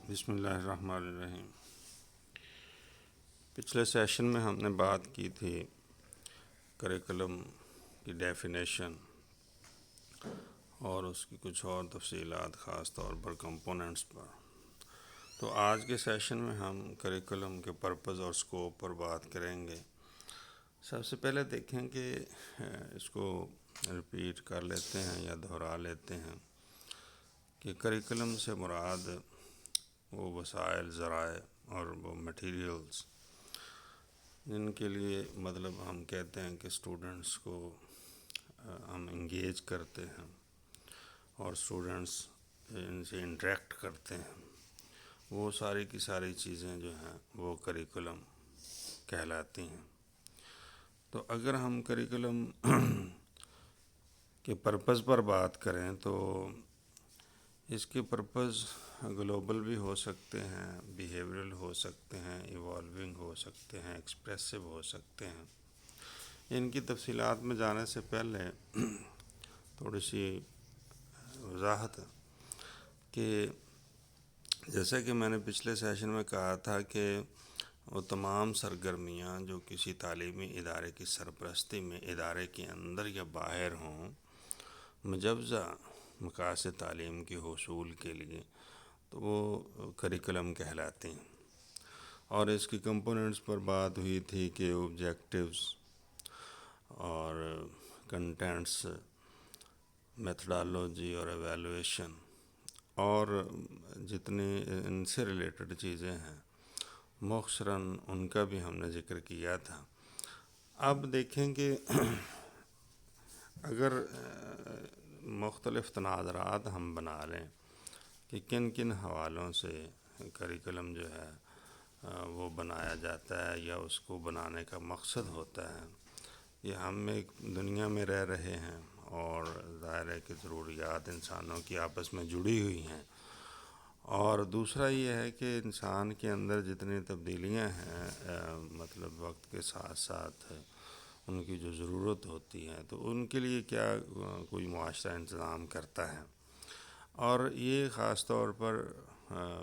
بسم اللہ الرحمن الرحیم۔ پچھلے سیشن میں ہم نے بات کی تھی کریکلم کی ڈیفینیشن اور اس کی کچھ اور تفصیلات، خاص طور پر کمپوننٹس پر۔ تو آج کے سیشن میں ہم کریکلم کے پرپز اور سکوپ پر بات کریں گے۔ سب سے پہلے دیکھیں کہ اس کو ریپیٹ کر لیتے ہیں یا دہرا لیتے ہیں کہ کریکلم سے مراد وہ وسائل، ذرائع اور وہ مٹیریلز جن کے لیے ہم کہتے ہیں کہ اسٹوڈنٹس کو ہم انگیج کرتے ہیں اور اسٹوڈنٹس ان سے انٹریکٹ کرتے ہیں، وہ ساری کی ساری چیزیں جو ہیں وہ کریکلم کہلاتی ہیں۔ تو اگر ہم کریکلم کے پرپز پر بات کریں تو اس کے پرپز گلوبل بھی ہو سکتے ہیں، بیہیورل ہو سکتے ہیں، ایوالونگ ہو سکتے ہیں، ایکسپریسو ہو سکتے ہیں۔ ان کی تفصیلات میں جانے سے پہلے تھوڑی سی وضاحت کہ جیسا کہ میں نے پچھلے سیشن میں کہا تھا کہ وہ تمام سرگرمیاں جو کسی تعلیمی ادارے کی سرپرستی میں ادارے کے اندر یا باہر ہوں، مجوزہ مقاصد تعلیم کے حصول کے لیے، تو وہ کریکلم کہلاتی ہیں۔ اور اس کی کمپوننٹس پر بات ہوئی تھی کہ آبجیکٹیوز اور کنٹینٹس، میتھڈالوجی اور ایویلویشن اور جتنی ان سے ریلیٹڈ چیزیں ہیں مختصراً ان کا بھی ہم نے ذکر کیا تھا۔ اب دیکھیں کہ اگر مختلف تناظرات ہم بنا لیں کہ کن کن حوالوں سے کریکلم جو ہے وہ بنایا جاتا ہے یا اس کو بنانے کا مقصد ہوتا ہے، یہ ہم ایک دنیا میں رہ رہے ہیں اور ظاہر ہے کہ ضروریات انسانوں کی آپس میں جڑی ہوئی ہیں، اور دوسرا یہ ہے کہ انسان کے اندر جتنی تبدیلیاں ہیں وقت کے ساتھ ساتھ ان کی جو ضرورت ہوتی ہے تو ان کے لیے کیا کوئی معاشرہ انتظام کرتا ہے، اور یہ خاص طور پر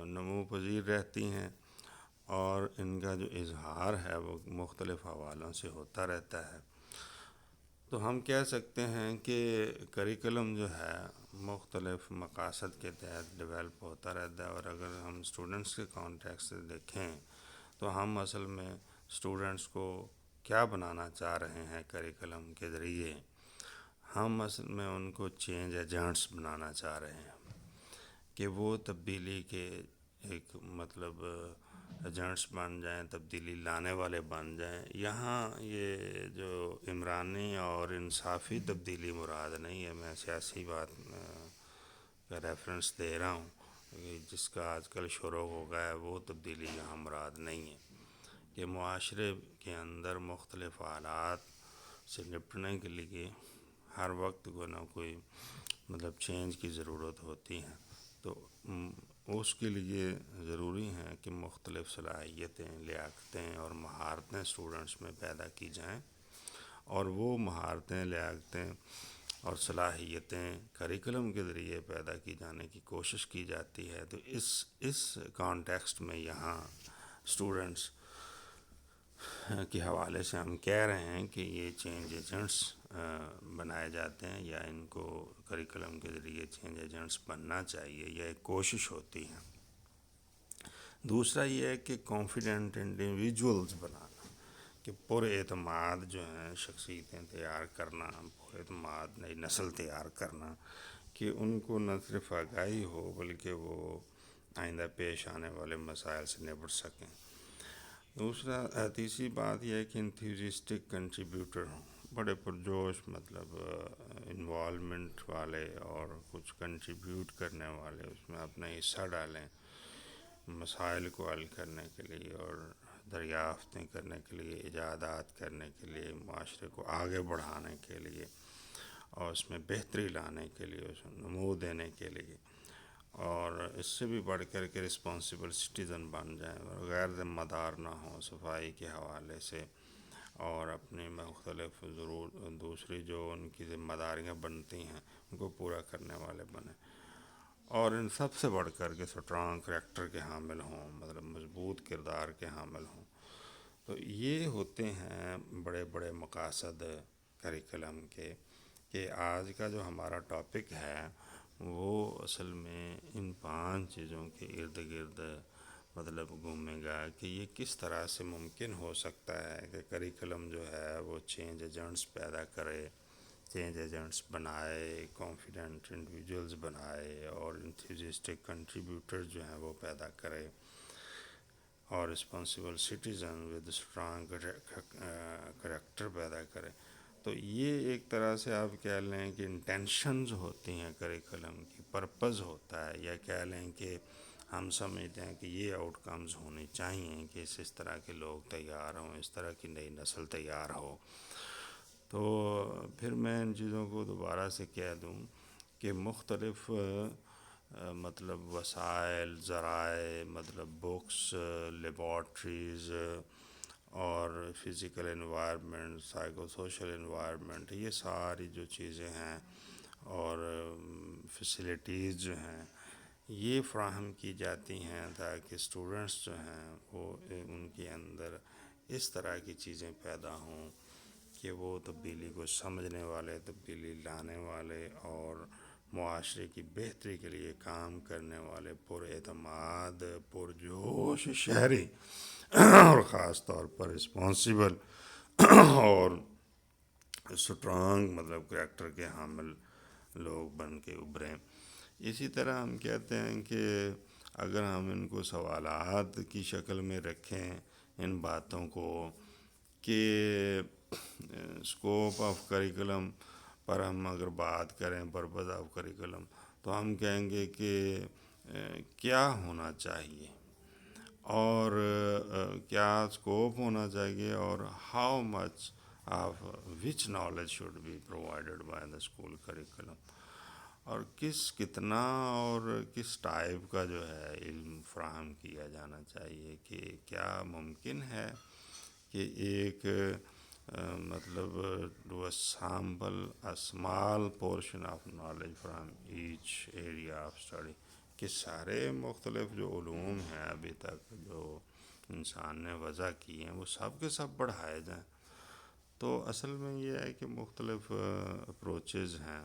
نمو پذیر رہتی ہیں اور ان کا جو اظہار ہے وہ مختلف حوالوں سے ہوتا رہتا ہے۔ تو ہم کہہ سکتے ہیں کہ کریکلم جو ہے مختلف مقاصد کے تحت ڈیولپ ہوتا رہتا ہے، اور اگر ہم اسٹوڈنٹس کے کانٹیکس سے دیکھیں تو ہم اصل میں اسٹوڈنٹس کو کیا بنانا چاہ رہے ہیں کریکلم کے ذریعے، ہم اصل میں ان کو چینج ایجنٹس بنانا چاہ رہے ہیں کہ وہ تبدیلی کے ایک ایجنٹس بن جائیں، تبدیلی لانے والے بن جائیں۔ یہاں یہ جو عمرانی اور انصافی تبدیلی مراد نہیں ہے، میں سیاسی بات کا ریفرنس دے رہا ہوں، جس کا آج کل شروع ہو گیا ہے، وہ تبدیلی یہاں مراد نہیں ہے کہ معاشرے کے اندر مختلف حالات سے نپٹنے کے لیے ہر وقت کوئی نہ کوئی چینج کی ضرورت ہوتی ہے، تو اس کے لیے ضروری ہے کہ مختلف صلاحیتیں، لیاقتیں اور مہارتیں اسٹوڈنٹس میں پیدا کی جائیں، اور وہ مہارتیں، لیاقتیں اور صلاحیتیں کریکلم کے ذریعے پیدا کی جانے کی کوشش کی جاتی ہے۔ تو اس کانٹیکسٹ میں یہاں اسٹوڈنٹس کے حوالے سے ہم کہہ رہے ہیں کہ یہ چینج ایجنٹس بنائے جاتے ہیں، یا ان کو کریکلم کے ذریعے چینج ایجنٹس بننا چاہیے، یا ایک کوشش ہوتی ہے۔ دوسرا یہ ہے کہ کانفیڈنٹ انڈیویجولز بنانا، کہ پر اعتماد جو ہیں شخصیتیں تیار کرنا، پر اعتماد نئی نسل تیار کرنا، کہ ان کو نہ صرف آگاہی ہو بلکہ وہ آئندہ پیش آنے والے مسائل سے نپٹ سکیں۔ دوسرا تیسری بات یہ ہے کہ انتھیوزسٹک کنٹریبیوٹر ہوں، بڑے پرجوش انوالومنٹ والے اور کچھ کنٹریبیوٹ کرنے والے، اس میں اپنا حصہ ڈالیں مسائل کو حل کرنے کے لیے اور دریافتیں کرنے کے لیے، ایجادات کرنے کے لیے، معاشرے کو آگے بڑھانے کے لیے اور اس میں بہتری لانے کے لیے، اس میں نمو دینے کے لیے، اور اس سے بھی بڑھ کر کے رسپانسیبل سٹیزن بن جائیں اور غیر ذمہ دار نہ ہوں صفائی کے حوالے سے، اور اپنی مختلف دوسری جو ان کی ذمہ داریاں بنتی ہیں ان کو پورا کرنے والے بنیں۔ اور ان سب سے بڑھ کر کے اسٹرانگ کریکٹر کے حامل ہوں، مطلب مضبوط کردار کے حامل ہوں۔ تو یہ ہوتے ہیں بڑے بڑے مقاصد کریکلم کے، کہ آج کا جو ہمارا ٹاپک ہے وہ اصل میں ان 5 چیزوں کے ارد گرد مطلب گھومے گا کہ یہ کس طرح سے ممکن ہو سکتا ہے کہ کریکلم جو ہے وہ چینج ایجنٹس پیدا کرے، چینج ایجنٹس بنائے، کانفیڈنٹ انڈیویجولز بنائے، اور انتھوزیسٹک کنٹریبیوٹر جو ہیں وہ پیدا کرے، اور responsible citizen with strong character پیدا کرے۔ تو یہ ایک طرح سے آپ کہہ لیں کہ انٹینشنز ہوتی ہیں کریکلم کی، پرپز ہوتا ہے، یا کہہ لیں کہ ہم سمجھتے ہیں کہ یہ آؤٹ کمز ہونی چاہیے کہ اس طرح کے لوگ تیار ہوں، اس طرح کی نئی نسل تیار ہو۔ تو پھر میں ان چیزوں کو دوبارہ سے کہہ دوں کہ مختلف مطلب وسائل، ذرائع، مطلب بکس، لیبارٹریز، اور physical environment, psycho social environment, یہ ساری جو چیزیں ہیں اور فیسیلیٹیز جو ہیں یہ فراہم کی جاتی ہیں تاکہ اسٹوڈنٹس جو ہیں وہ ان کے اندر اس طرح کی چیزیں پیدا ہوں کہ وہ تبدیلی کو سمجھنے والے، تبدیلی لانے والے، اور معاشرے کی بہتری کے لیے کام کرنے والے پر اعتماد، پرجوش شہری اور خاص طور پر رسپانسیبل اور اسٹرانگ مطلب کریکٹر کے حامل لوگ بن کے ابھریں۔ اسی طرح ہم کہتے ہیں کہ اگر ہم ان کو سوالات کی شکل میں رکھیں ان باتوں کو کہ اسکوپ آف کریکلم پر ہم اگر بات کریں، پرپز آف کریکلم، تو ہم کہیں گے کہ کیا ہونا چاہیے، اور کیا اسکوپ ہونا چاہیے، اور how much of which knowledge should be provided by the school curriculum, اور کتنا اور کس ٹائپ کا جو ہے علم فراہم کیا جانا چاہیے، کہ کیا ممکن ہے کہ ایک مطلب do a sample a small portion of knowledge from each area of study, کہ سارے مختلف جو علوم ہیں ابھی تک جو انسان نے وضع کی ہیں وہ سب کے سب پڑھائے جائیں۔ تو اصل میں یہ ہے کہ مختلف اپروچز ہیں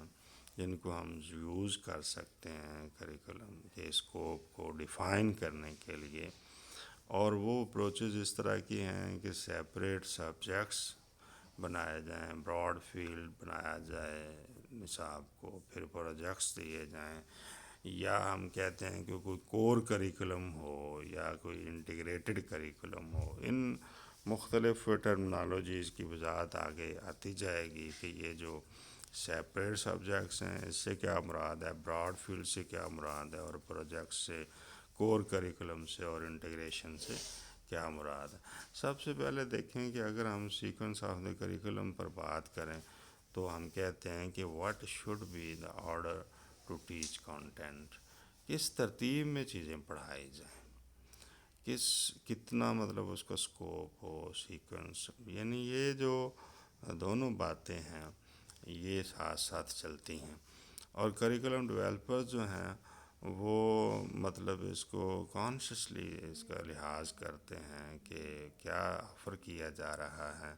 جن کو ہم یوز کر سکتے ہیں کریکلم کے اسکوپ کو ڈیفائن کرنے کے لیے، اور وہ اپروچز اس طرح کی ہیں کہ سیپریٹ سبجیکٹس بنائے جائیں، براڈ فیلڈ بنایا جائے نصاب کو، پھر پروجیکٹس دیے جائیں، یا ہم کہتے ہیں کہ کوئی کور کریکلم ہو یا کوئی انٹیگریٹڈ کریکلم ہو۔ ان مختلف ٹرمنالوجیز کی وضاحت آگے آتی جائے گی کہ یہ جو سیپریٹ سبجیکٹس ہیں اس سے کیا مراد ہے، براڈ فیلڈ سے کیا مراد ہے، اور پروجیکٹس سے، کور کریکلم سے اور انٹیگریشن سے کیا مراد ہے۔ سب سے پہلے دیکھیں کہ اگر ہم سیکوینس آف دا کریکلم پر بات کریں تو ہم کہتے ہیں کہ what should be the order to teach content, کس ترتیب میں چیزیں پڑھائی جائیں، کتنا مطلب اس کا اسکوپ ہو، سیکوینس، یعنی یہ جو دونوں باتیں ہیں یہ ساتھ ساتھ چلتی ہیں، اور کریکلم ڈیولپر جو ہیں وہ مطلب اس کو کانشیسلی اس کا لحاظ کرتے ہیں کہ کیا آفر کیا جا رہا ہے،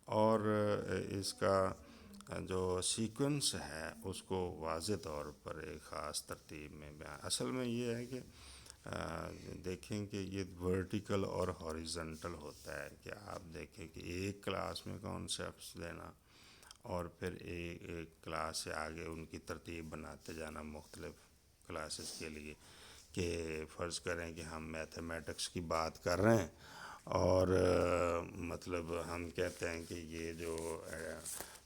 اور اس کا جو سیکوینس ہے اس کو واضح طور پر ایک خاص ترتیب میں بیان۔ اصل میں یہ ہے کہ دیکھیں کہ یہ ورٹیکل اور ہاریزنٹل ہوتا ہے، کہ آپ دیکھیں کہ ایک کلاس میں کانسیپٹس لینا اور پھر ایک کلاس سے آگے ان کی ترتیب بناتے جانا مختلف کلاسز کے لیے، کہ فرض کریں کہ ہم میتھمیٹکس کی بات کر رہے ہیں اور مطلب ہم کہتے ہیں کہ یہ جو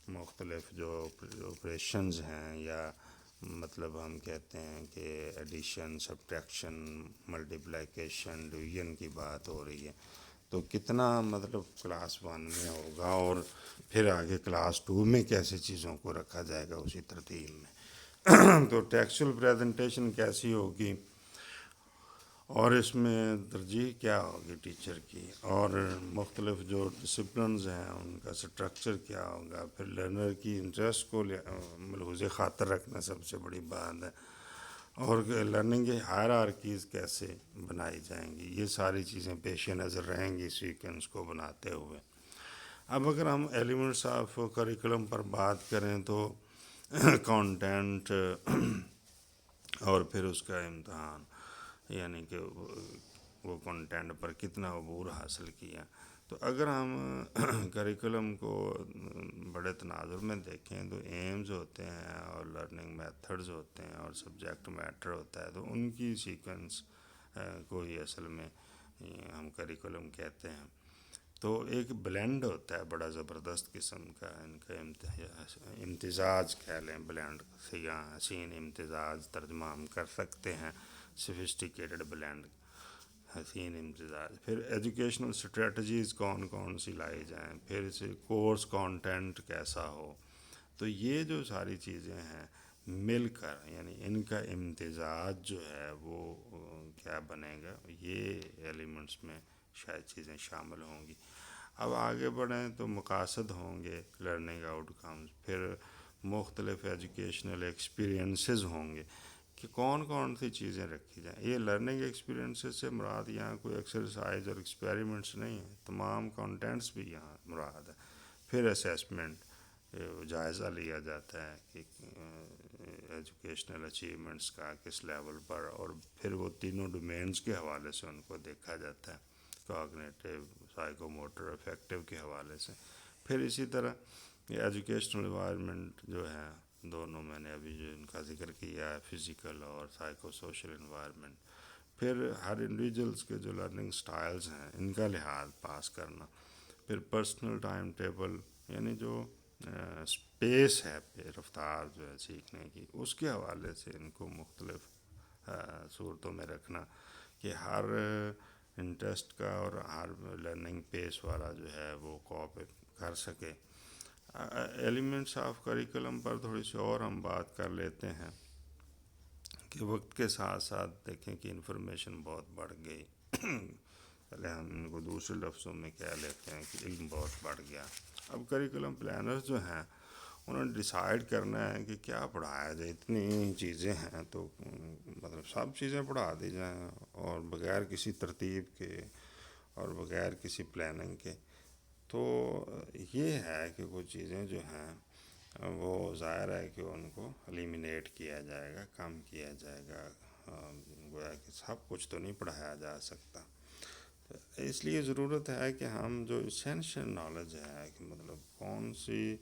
مختلف جو آپریشنز ہیں، یا مطلب ہم کہتے ہیں کہ ایڈیشن، سبٹریکشن، ملٹیپلیکیشن، ڈویژن کی بات ہو رہی ہے، تو کتنا مطلب کلاس 1 میں ہوگا اور پھر آگے کلاس 2 میں کیسے چیزوں کو رکھا جائے گا اسی ترتیب میں۔ تو ٹیکسچوئل پریزنٹیشن کیسی ہوگی، اور اس میں ترجیح کیا ہوگی ٹیچر کی، اور مختلف جو ڈسپلنز ہیں ان کا سٹرکچر کیا ہوگا، پھر لرنر کی انٹرسٹ کو ملحوظ خاطر رکھنا سب سے بڑی بات ہے، اور لرننگ کی ہائرارکیز کیسے بنائی جائیں گی، یہ ساری چیزیں پیش نظر رہیں گی سیکوینس کو بناتے ہوئے۔ اب اگر ہم ایلیمنٹس آف کریکولم پر بات کریں تو کانٹینٹ اور پھر اس کا امتحان، یعنی کہ وہ کنٹینٹ پر کتنا عبور حاصل کیا۔ تو اگر ہم کریکولم کو بڑے تناظر میں دیکھیں تو ایمز ہوتے ہیں اور لرننگ میتھڈز ہوتے ہیں اور سبجیکٹ میٹر ہوتا ہے، تو ان کی سیکوینس کو ہی اصل میں ہم کریکولم کہتے ہیں۔ تو ایک بلینڈ ہوتا ہے بڑا زبردست قسم کا، ان کا امتزاج کہہ لیں، بلینڈ سے یا حسین امتزاج ترجمہ ہم کر سکتے ہیں، سفسٹیکیٹڈ بلینڈ، حسین امتزاج۔ پھر ایجوکیشنل اسٹریٹجیز کون کون سی لائی جائیں، پھر اسے کورس کانٹینٹ کیسا ہو، تو یہ جو ساری چیزیں ہیں مل کر، یعنی ان کا امتزاج جو ہے وہ کیا بنے گا، یہ ایلیمنٹس میں شاید چیزیں شامل ہوں گی۔ اب آگے بڑھیں تو مقاصد ہوں گے، لرننگ آؤٹ کمز، پھر مختلف ایجوکیشنل ایکسپیرینسز ہوں گے کہ کون کون سی چیزیں رکھی جائیں۔ یہ لرننگ ایکسپیرینسز سے مراد یہاں کوئی ایکسرسائز اور ایکسپیریمنٹس نہیں ہیں، تمام کانٹینٹس بھی یہاں مراد ہے۔ پھر اسیسمنٹ، جائزہ لیا جاتا ہے کہ ایجوکیشنل اچیومنٹس کا کس لیول پر، اور پھر وہ تینوں ڈومینز کے حوالے سے ان کو دیکھا جاتا ہے، کوگنیٹیو، سائیکو موٹر، افیکٹو کے حوالے سے۔ پھر اسی طرح یہ ایجوکیشنل انوائرمنٹ جو ہے، دونوں میں نے ابھی جو ان کا ذکر کیا ہے، فزیکل اور سائیکو سوشل انوائرمنٹ۔ پھر ہر انڈیویجولس کے جو لرننگ سٹائلز ہیں ان کا لحاظ پاس کرنا۔ پھر پرسنل ٹائم ٹیبل، یعنی جو اسپیس ہے رفتار جو ہے سیکھنے کی، اس کے حوالے سے ان کو مختلف صورتوں میں رکھنا کہ ہر انٹرسٹ کا اور ہر لرننگ پیس والا جو ہے وہ کوآپریٹ کر سکے۔ ایلیمنٹس آف کریکولم پر تھوڑی سی اور ہم بات کر لیتے ہیں کہ وقت کے ساتھ ساتھ دیکھیں کہ انفارمیشن بہت بڑھ گئی، پہلے ہم ان کو دوسرے لفظوں میں کہہ لیتے ہیں کہ علم بہت بڑھ گیا۔ اب کریکولم پلانرز جو ہیں انہوں نے ڈیسائیڈ کرنا ہے کہ کیا پڑھایا جائے، اتنی چیزیں ہیں تو مطلب سب چیزیں پڑھا دی جائیں اور بغیر کسی ترتیب کے اور بغیر کسی پلاننگ کے۔ تو یہ ہے کہ وہ چیزیں جو ہیں وہ ظاہر ہے کہ ان کو ایلیمینیٹ کیا جائے گا، کم کیا جائے گا، گویا کہ سب کچھ تو نہیں پڑھایا جا سکتا۔ اس لیے ضرورت ہے کہ ہم جو اسینشل نالج ہے کہ مطلب کون سی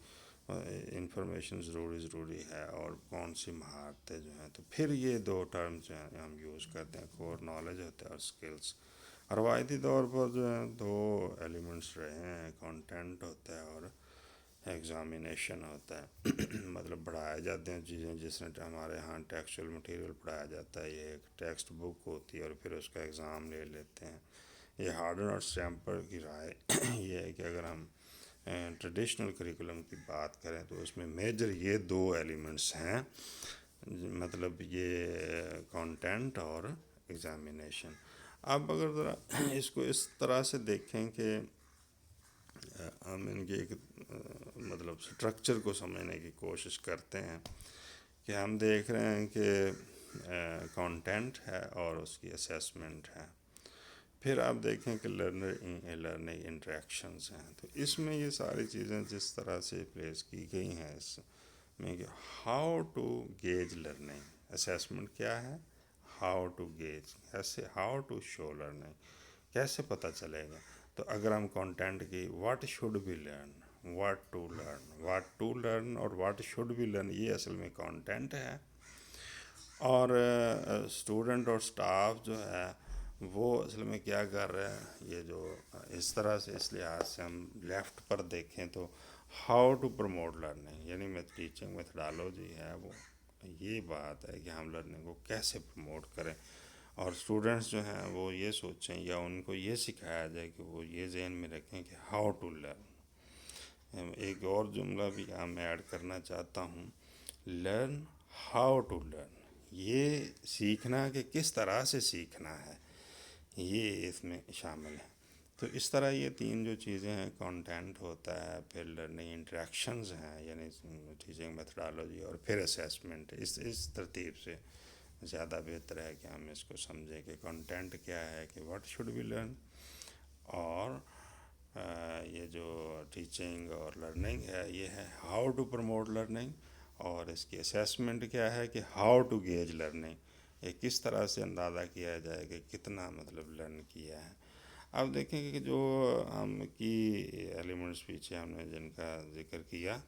انفارمیشن ضروری ہے اور کون سی مہارتیں جو ہیں، تو پھر یہ دو ٹرمز جو ہیں ہم یوز کرتے ہیں، کور نالج ہوتا ہے اور اسکلس۔ روایتی طور پر جو ہیں دو ایلیمنٹس رہے ہیں، کانٹینٹ ہوتا ہے اور ایگزامینیشن ہوتا ہے۔ مطلب پڑھائے جاتے ہیں چیزیں، جس طرح ہمارے ہاں ٹیکسچل مٹیریل پڑھایا جاتا ہے، یہ ایک ٹیکسٹ بک ہوتی ہے اور پھر اس کا ایگزام لے لیتے ہیں۔ یہ ہارڈر اور اسٹیمپر کی رائے یہ ہے کہ اگر ہم ٹریڈیشنل کریکولم کی بات کریں تو اس میں میجر یہ دو ایلیمنٹس ہیں، مطلب یہ کانٹینٹ اور ایگزامینیشن۔ اب اگر ذرا اس کو اس طرح سے دیکھیں کہ ہم ان کے ایک مطلب سٹرکچر کو سمجھنے کی کوشش کرتے ہیں کہ ہم دیکھ رہے ہیں کہ کانٹینٹ ہے اور اس کی اسیسمنٹ ہے، پھر آپ دیکھیں کہ لرننگ انٹریکشنز ہیں، تو اس میں یہ ساری چیزیں جس طرح سے پلیس کی گئی ہیں اس میں کہ how to gauge learning, assessment کیا ہے، ہاؤ ٹو گیج، کیسے، ہاؤ ٹو شو لرننگ، کیسے پتہ چلے گا۔ تو اگر ہم کانٹینٹ کی what should be learn, what to learn اور واٹ شوڈ بی لرن، یہ اصل میں کانٹینٹ ہے۔ اور اسٹوڈنٹ اور اسٹاف جو ہے وہ اصل میں کیا کر رہے ہیں، یہ جو اس طرح سے اس لحاظ سے ہم لیفٹ پر دیکھیں تو ہاؤ ٹو پروموٹ لرننگ، یعنی ٹیچنگ میتھڈالوجی ہے وہ یہ بات ہے کہ ہم لرننگ کو کیسے پروموٹ کریں، اور اسٹوڈنٹس جو ہیں وہ یہ سوچیں یا ان کو یہ سکھایا جائے کہ وہ یہ ذہن میں رکھیں کہ ہاؤ ٹو لرن۔ ایک اور جملہ بھی یہاں میں ایڈ کرنا چاہتا ہوں، لرن ہاؤ ٹو لرن، یہ سیکھنا کہ کس طرح سے سیکھنا ہے، یہ اس میں شامل ہے۔ تو اس طرح یہ تین جو چیزیں ہیں، کانٹینٹ ہوتا ہے، پھر لرننگ انٹریکشنز ہیں یعنی ٹیچنگ میتھڈالوجی، اور پھر اسیسمنٹ، اس ترتیب سے زیادہ بہتر ہے کہ ہم اس کو سمجھیں کہ کنٹینٹ کیا ہے، کہ واٹ شوڈ وی لرن، اور یہ جو ٹیچنگ اور لرننگ ہے یہ ہے ہاؤ ٹو پروموٹ لرننگ، اور اس کی اسیسمنٹ کیا ہے کہ ہاؤ ٹو گیج لرننگ، یہ کس طرح سے اندازہ کیا جائے کہ کتنا مطلب لرن کیا ہے۔ اب دیکھیں کہ جو ہم کی ایلیمنٹس پیچھے ہم نے جن کا ذکر کیا،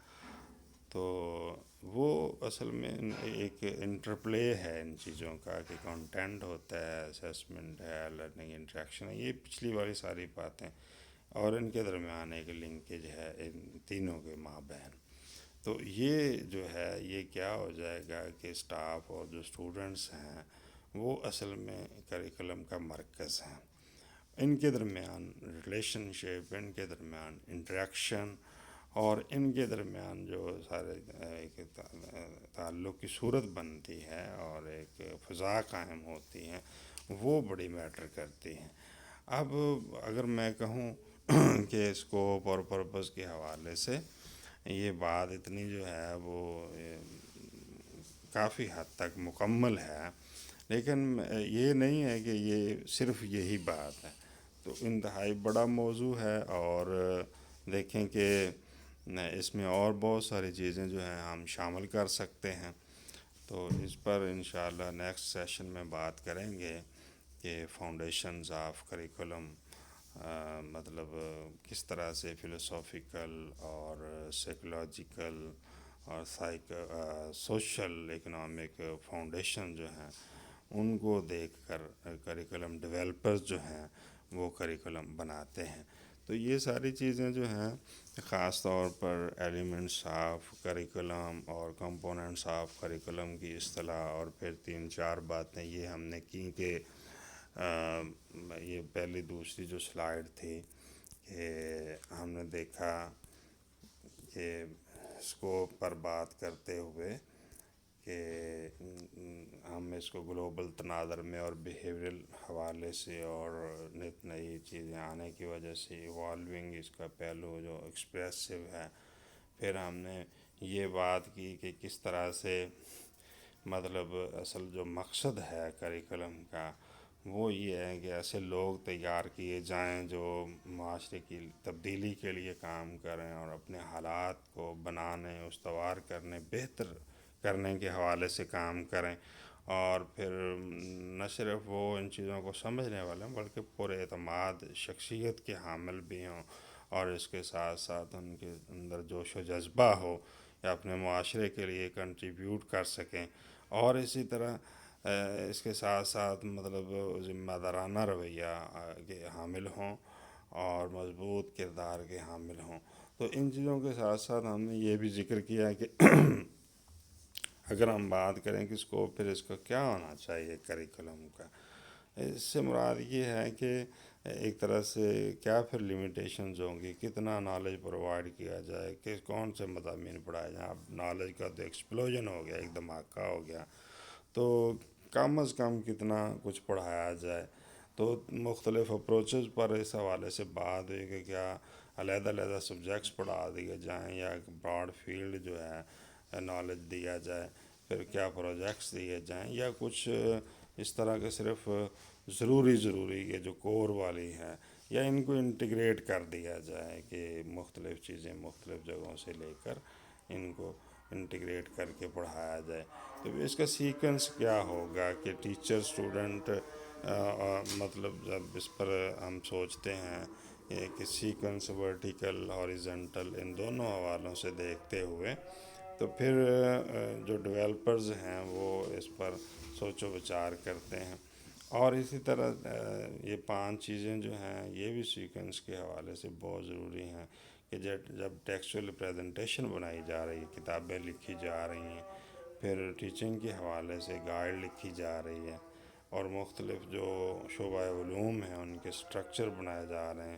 تو وہ اصل میں ایک انٹرپلے ہے ان چیزوں کا، کہ کنٹینٹ ہوتا ہے، اسیسمنٹ ہے، لرننگ انٹریکشن ہے، یہ پچھلی والی ساری باتیں، اور ان کے درمیان ایک لنکیج ہے ان تینوں کے مابین۔ تو یہ جو ہے یہ کیا ہو جائے گا کہ اسٹاف اور جو اسٹوڈنٹس ہیں وہ اصل میں کریکولم کا مرکز ہیں، ان کے درمیان ریلیشن شپ، ان کے درمیان انٹریکشن، اور ان کے درمیان جو سارے ایک تعلق کی صورت بنتی ہے اور ایک فضا قائم ہوتی ہے، وہ بڑی میٹر کرتی ہیں۔ اب اگر میں کہوں کہ اسکوپ اور پرپس کے حوالے سے یہ بات اتنی جو ہے وہ کافی حد تک مکمل ہے، لیکن یہ نہیں ہے کہ یہ صرف یہی بات ہے، تو انتہائی بڑا موضوع ہے، اور دیکھیں کہ اس میں اور بہت ساری چیزیں جو ہیں ہم شامل کر سکتے ہیں، تو اس پر انشاءاللہ نیکسٹ سیشن میں بات کریں گے کہ فاؤنڈیشنز آف کریکولم، مطلب کس طرح سے فلسافیکل اور سائیکولوجیکل اور سوشل اکنامک فاؤنڈیشن جو ہیں ان کو دیکھ کر کریکولم ڈیولپرز جو ہیں وہ کریکولم بناتے ہیں۔ تو یہ ساری چیزیں جو ہیں خاص طور پر ایلیمنٹس آف کریکولم اور کمپوننٹس آف کریکولم کی اصطلاح، اور پھر 3-4 باتیں یہ ہم نے کی کہ یہ پہلی دوسری جو سلائیڈ تھی کہ ہم نے دیکھا کہ اسکوپ پر بات کرتے ہوئے کہ ہم اس کو گلوبل تناظر میں اور بیہیویرل حوالے سے اور نت نئی چیزیں آنے کی وجہ سے ایوالونگ اس کا پہلو جو ایکسپریسو ہے، پھر ہم نے یہ بات کی کہ کس طرح سے مطلب اصل جو مقصد ہے کریکولم کا وہ یہ ہے کہ ایسے لوگ تیار کیے جائیں جو معاشرے کی تبدیلی کے لیے کام کریں اور اپنے حالات کو بنانے، استوار کرنے، بہتر کرنے کے حوالے سے کام کریں، اور پھر نہ صرف وہ ان چیزوں کو سمجھنے والے ہیں بلکہ پر اعتماد شخصیت کے حامل بھی ہوں، اور اس کے ساتھ ساتھ ان کے اندر جوش و جذبہ ہو یا اپنے معاشرے کے لیے کنٹریبیوٹ کر سکیں، اور اسی طرح اس کے ساتھ ساتھ مطلب ذمہ دارانہ رویہ کے حامل ہوں اور مضبوط کردار کے حامل ہوں۔ تو ان چیزوں کے ساتھ ساتھ ہم نے یہ بھی ذکر کیا کہ اگر ہم بات کریں کہ اسکوپ پھر اس کا کیا ہونا چاہیے کریکولم کا، اس سے مراد یہ ہے کہ ایک طرح سے کیا پھر لمیٹیشنز ہوں گی، کتنا نالج پرووائڈ کیا جائے، کہ کون سے مضامین پڑھائے جائیں۔ اب نالج کا تو ایکسپلوژن ہو گیا، ایک دھماکہ ہو گیا، تو کم از کم کتنا کچھ پڑھایا جائے۔ تو مختلف اپروچز پر اس حوالے سے بات ہوئی کہ کیا علیحدہ علیحدہ سبجیکٹس پڑھا دیے جائیں یا ایک براڈ فیلڈ جو ہے نالج دیا جائے، پھر کیا پروجیکٹس دیے جائیں، یا کچھ اس طرح کے صرف ضروری یہ جو کور والی ہے، یا ان کو انٹیگریٹ کر دیا جائے کہ مختلف چیزیں مختلف جگہوں سے لے کر ان کو انٹیگریٹ کر کے پڑھایا جائے۔ تو اس کا سیکوینس کیا ہوگا کہ ٹیچر اسٹوڈنٹ مطلب جب اس پر ہم سوچتے ہیں کہ سیکوینس ورٹیکل ہاریزنٹل ان دونوں حوالوں سے دیکھتے ہوئے، تو پھر جو ڈیولپرز ہیں وہ اس پر سوچ و بچار کرتے ہیں، اور اسی طرح یہ 5 چیزیں جو ہیں یہ بھی سیکوینس کے حوالے سے بہت ضروری ہیں کہ جب ٹیکسچوئل پریزنٹیشن بنائی جا رہی ہے، کتابیں لکھی جا رہی ہیں، پھر ٹیچنگ کے حوالے سے گائیڈ لکھی جا رہی ہے، اور مختلف جو شعبہ علوم ہیں ان کے سٹرکچر بنائے جا رہے ہیں،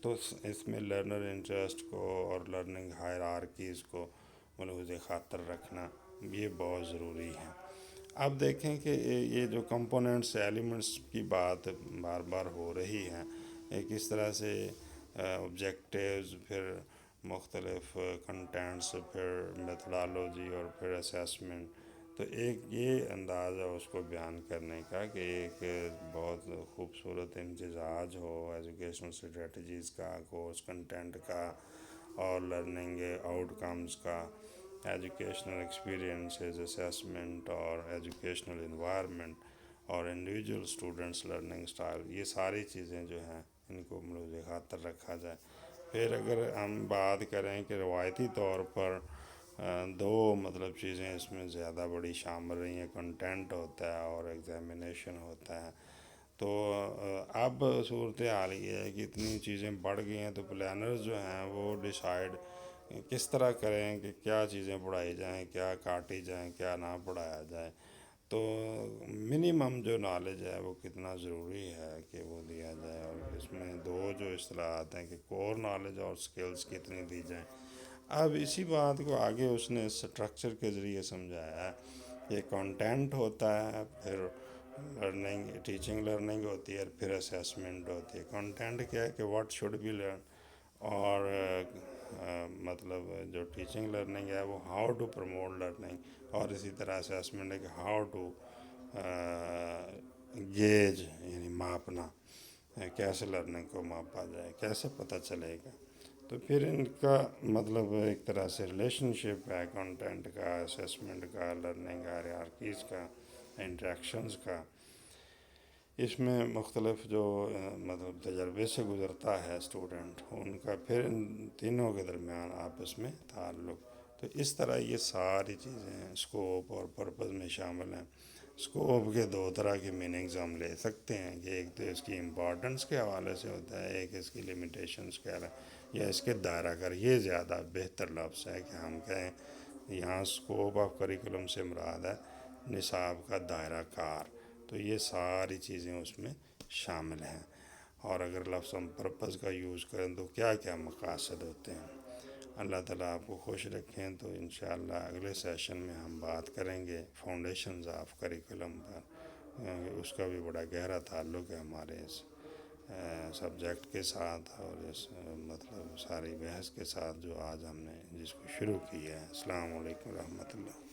تو اس میں لرنر انٹرسٹ کو اور لرننگ ہائرارکیز کو ملحوظ خاطر رکھنا یہ بہت ضروری ہے۔ اب دیکھیں کہ یہ جو کمپوننٹس ایلیمنٹس کی بات بار بار ہو رہی ہے، کس طرح سے آبجیکٹیوز، پھر مختلف کنٹینٹس، پھر میتھڈالوجی، اور پھر اسیسمنٹ، تو ایک یہ انداز ہے اس کو بیان کرنے کا کہ ایک بہت خوبصورت امتزاج ہو ایجوکیشنل اسٹریٹجیز کا، کورس کنٹینٹ کا اور لرننگ آؤٹ کمز کا، ایجوکیشنل ایکسپیرینسز، اسیسمنٹ اور ایجوکیشنل انوائرمنٹ اور انڈیویجول اسٹوڈنٹس لرننگ سٹائل، یہ ساری چیزیں جو ہیں ان کو ملحوظ خاطر رکھا جائے۔ پھر اگر ہم بات کریں کہ روایتی طور پر دو چیزیں اس میں زیادہ بڑی شامل رہی ہیں، کنٹینٹ ہوتا ہے اور ایگزامینیشن ہوتا ہے، تو اب صورتحال یہ ہے کہ اتنی چیزیں بڑھ گئی ہیں تو پلانرز جو ہیں وہ ڈیسائیڈ کس طرح کریں کہ کیا چیزیں پڑھائی جائیں، کیا کاٹی جائیں، کیا نہ پڑھایا جائے۔ تو منیمم جو نالج ہے وہ کتنا ضروری ہے کہ وہ دیا جائے، اور اس میں دو جو اصطلاحات ہیں کہ کور نالج اور سکلز کتنی دی جائیں۔ اب اسی بات کو آگے اس نے اسٹرکچر کے ذریعے سمجھایا ہے کہ کنٹینٹ ہوتا ہے، پھر لرننگ ٹیچنگ لرننگ ہوتی ہے، اور پھر اسیسمنٹ ہوتی ہے۔ کنٹینٹ کیا ہے کہ واٹ شوڈ بی لرن، اور جو ٹیچنگ لرننگ ہے وہ ہاؤ ٹو پروموٹ لرننگ، اور اسی طرح اسیسمنٹ ہے کہ ہاؤ ٹو گیج یعنی ماپنا، کیسے لرننگ کو ماپا جائے، کیسے پتہ چلے گا۔ تو پھر ان کا ایک طرح سے ریلیشن شپ ہے کنٹینٹ کا، اسیسمنٹ کا، لرننگ کا، ہائرارکیز کا، انٹریکشنز کا۔ اس میں مختلف جو تجربے سے گزرتا ہے اسٹوڈنٹ، ان کا پھر ان تینوں کے درمیان آپس میں تعلق۔ تو اس طرح یہ ساری چیزیں اسکوپ اور پرپز میں شامل ہیں۔ اسکوپ کے دو طرح کی میننگز ہم لے سکتے ہیں کہ ایک تو اس کی امپورٹنس کے حوالے سے ہوتا ہے، ایک اس کی لیمیٹیشنز کے حوالے یا اس کے دائرہ کار۔ یہ زیادہ بہتر لفظ ہے کہ ہم کہیں یہاں اسکوپ آف کریکولم سے مراد ہے نصاب کا دائرہ کار، تو یہ ساری چیزیں اس میں شامل ہیں۔ اور اگر لفظ ہم پرپز کا یوز کریں تو کیا کیا مقاصد ہوتے ہیں۔ اللہ تعالیٰ آپ کو خوش رکھیں۔ تو انشاءاللہ اگلے سیشن میں ہم بات کریں گے فاؤنڈیشنز آف کریکولم پر، اس کا بھی بڑا گہرا تعلق ہے ہمارے اس سبجیکٹ کے ساتھ، اور اس ساری بحث کے ساتھ جو آج ہم نے جس کو شروع کی ہے۔ السلام علیکم ورحمۃ اللہ۔